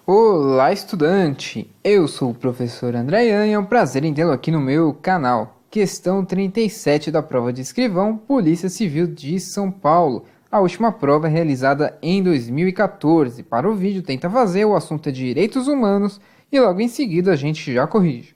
Olá, estudante! Eu sou o professor André e é um prazer em tê-lo aqui no meu canal. Questão 37 da prova de escrivão, Polícia Civil de São Paulo. A última prova é realizada em 2014. Para o vídeo, tenta fazer, o assunto é direitos humanos e logo em seguida a gente já corrige.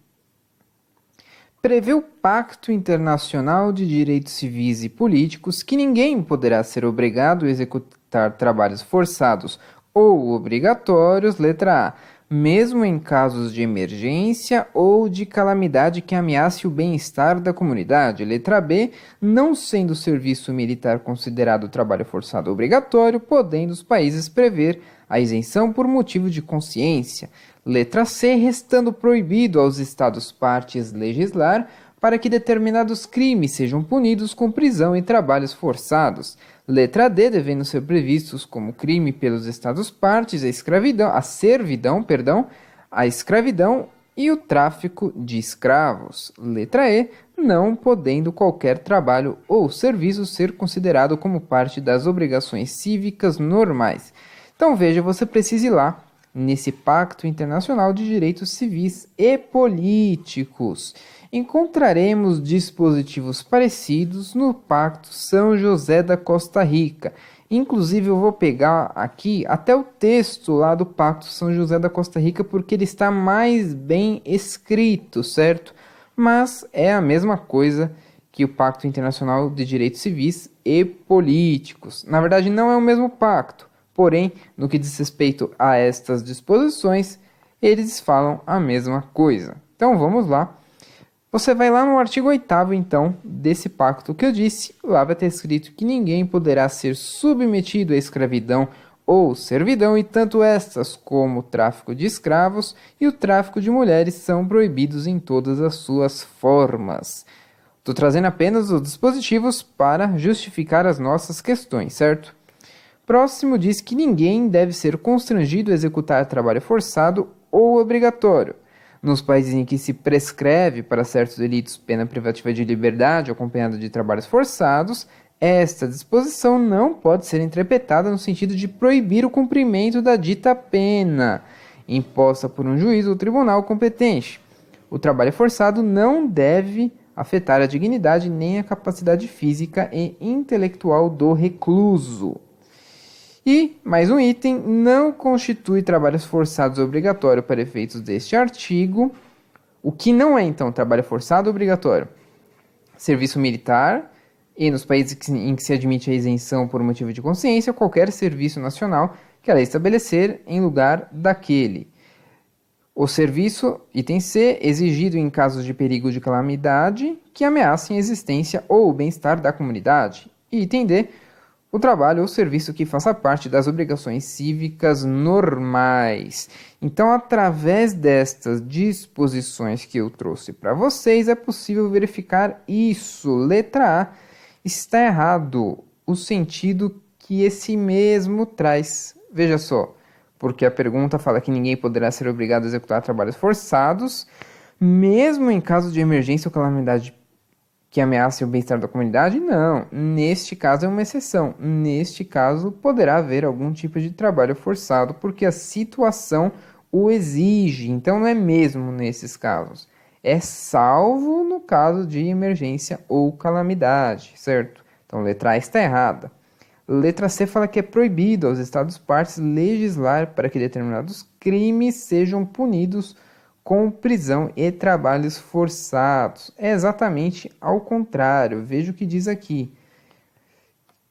Prevê o Pacto Internacional de Direitos Civis e Políticos que ninguém poderá ser obrigado a executar trabalhos forçados ou obrigatórios, letra A, mesmo em casos de emergência ou de calamidade que ameace o bem-estar da comunidade, letra B, não sendo o serviço militar considerado trabalho forçado obrigatório, podendo os países prever a isenção por motivo de consciência, letra C, restando proibido aos Estados partes legislar para que determinados crimes sejam punidos com prisão e trabalhos forçados. Letra D, devendo ser previstos como crime pelos Estados partes a escravidão e o tráfico de escravos. Letra E, não podendo qualquer trabalho ou serviço ser considerado como parte das obrigações cívicas normais. Então veja, você precisa ir lá nesse Pacto Internacional de Direitos Civis e Políticos. Encontraremos dispositivos parecidos no Pacto São José da Costa Rica. Inclusive eu vou pegar aqui até o texto lá do Pacto São José da Costa Rica porque ele está mais bem escrito, certo? Mas é a mesma coisa que o Pacto Internacional de Direitos Civis e Políticos. Na verdade não é o mesmo pacto, porém no que diz respeito a estas disposições, eles falam a mesma coisa. Então vamos lá. Você vai lá no artigo 8º, então, desse pacto que eu disse, lá vai ter escrito que ninguém poderá ser submetido à escravidão ou servidão, e tanto estas como o tráfico de escravos e o tráfico de mulheres são proibidos em todas as suas formas. Estou trazendo apenas os dispositivos para justificar as nossas questões, certo? Próximo diz que ninguém deve ser constrangido a executar trabalho forçado ou obrigatório. Nos países em que se prescreve para certos delitos pena privativa de liberdade acompanhada de trabalhos forçados, esta disposição não pode ser interpretada no sentido de proibir o cumprimento da dita pena, imposta por um juiz ou tribunal competente. O trabalho forçado não deve afetar a dignidade nem a capacidade física e intelectual do recluso. E, mais um item, não constitui trabalhos forçados obrigatório para efeitos deste artigo. O que não é, então, trabalho forçado obrigatório? Serviço militar e, nos países em que se admite a isenção por motivo de consciência, qualquer serviço nacional que a lei estabelecer em lugar daquele. O serviço, item C, exigido em casos de perigo de calamidade que ameacem a existência ou o bem-estar da comunidade. E item D, o trabalho ou serviço que faça parte das obrigações cívicas normais. Então, através destas disposições que eu trouxe para vocês, é possível verificar isso. Letra A, está errado o sentido que esse mesmo traz. Veja só, porque a pergunta fala que ninguém poderá ser obrigado a executar trabalhos forçados, mesmo em caso de emergência ou calamidade que ameace o bem-estar da comunidade? Não, neste caso é uma exceção. Neste caso poderá haver algum tipo de trabalho forçado porque a situação o exige. Então não é mesmo nesses casos. É salvo no caso de emergência ou calamidade, certo? Então letra A está errada. Letra C fala que é proibido aos Estados partes legislar para que determinados crimes sejam punidos com prisão e trabalhos forçados. É exatamente ao contrário. Veja o que diz aqui.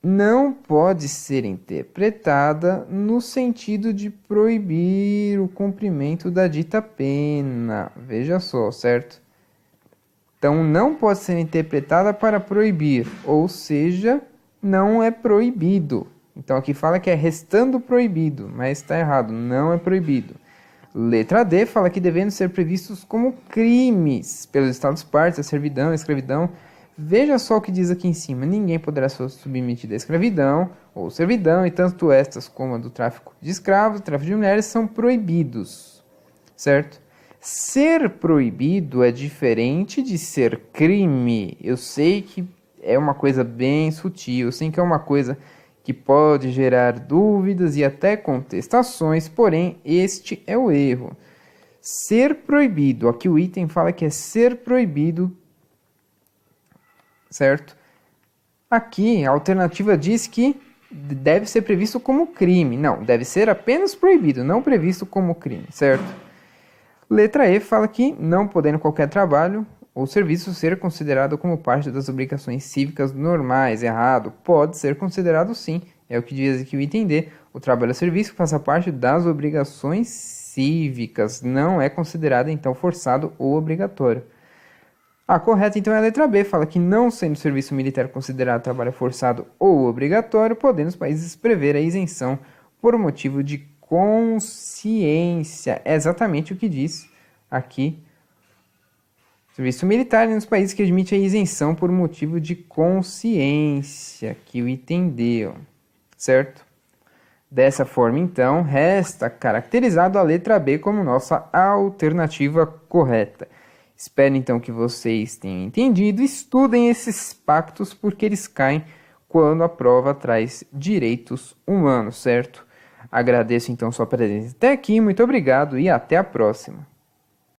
Não pode ser interpretada no sentido de proibir o cumprimento da dita pena. Veja só, certo? Então, não pode ser interpretada para proibir, ou seja, não é proibido. Então, aqui fala que é restando proibido, mas está errado, não é proibido. Letra D fala que devendo ser previstos como crimes pelos Estados partes, a servidão, a escravidão. Veja só o que diz aqui em cima. Ninguém poderá ser submetido à escravidão ou servidão, e tanto estas como a do tráfico de escravos, o tráfico de mulheres são proibidos, certo? Ser proibido é diferente de ser crime. Eu sei que é uma coisa bem sutil, eu sei que é uma coisa que pode gerar dúvidas e até contestações, porém este é o erro. Ser proibido, aqui o item fala que é ser proibido, certo? Aqui a alternativa diz que deve ser previsto como crime. Não, deve ser apenas proibido, não previsto como crime, certo? Letra E fala que não podendo qualquer trabalho ou serviço ser considerado como parte das obrigações cívicas normais. Errado, pode ser considerado sim. É o que diz aqui o item D. O trabalho ou serviço faça parte das obrigações cívicas. Não é considerado então forçado ou obrigatório. A correta então é a letra B, fala que não sendo o serviço militar considerado trabalho forçado ou obrigatório, podendo os países prever a isenção por motivo de consciência. É exatamente o que diz aqui. Serviço militar nos países que admite a isenção por motivo de consciência, que o item D, certo? Dessa forma, então, resta caracterizado a letra B como nossa alternativa correta. Espero então que vocês tenham entendido. Estudem esses pactos porque eles caem quando a prova traz direitos humanos, certo? Agradeço então sua presença até aqui, muito obrigado e até a próxima.